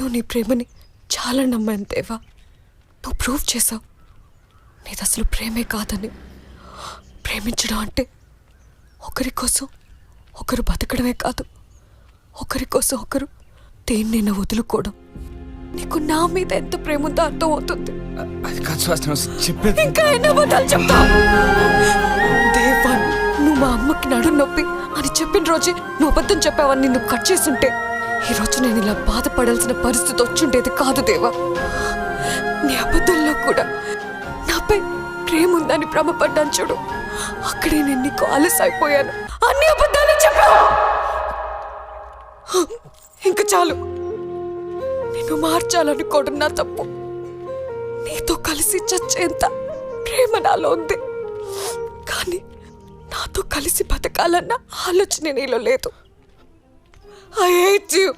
నువ్వు నీ ప్రేమని చాలా నమ్మాను దేవా. నువ్వు ప్రూవ్ చేసావు నీది అసలు ప్రేమే కాదని. ప్రేమించడం అంటే ఒకరి కోసం ఒకరు బతకడమే కాదు, ఒకరి కోసం ఒకరు దేన్నైనా వదులుకోవడం. నీకు నా మీద ఎంత ప్రేమ ఉందో అర్థం అవుతుంది. అది కాదు సుహాసిని, చెప్పేది. ఇంకా ఎన్నో అబద్ధాలు చెప్తావు దేవా. నువ్వు మా అమ్మకి నడు నొప్పి అని చెప్పిన రోజే నువ్వు అబద్ధం చెప్పావని నిన్ను కట్ చేసుంటే ఈ రోజు నేను ఇలా బాధపడాల్సిన పరిస్థితి వచ్చుండేది కాదు దేవా. నీ అబద్ధంలో కూడా నాపై ప్రేమ ఉందని భ్రమపడ్డాను చూడు, అక్కడే నేను నీకు ఆలస్యపోయాను. అన్ని అబద్ధాలు చెప్పావు. ఇంకా చాలు. నిన్ను మార్చాలనుకోవడం నా తప్పు. నీతో కలిసి చచ్చేంత ప్రేమ నాలో ఉంది, కానీ నాతో కలిసి బతకాలన్న ఆలోచన నీలో లేదు. I hate you.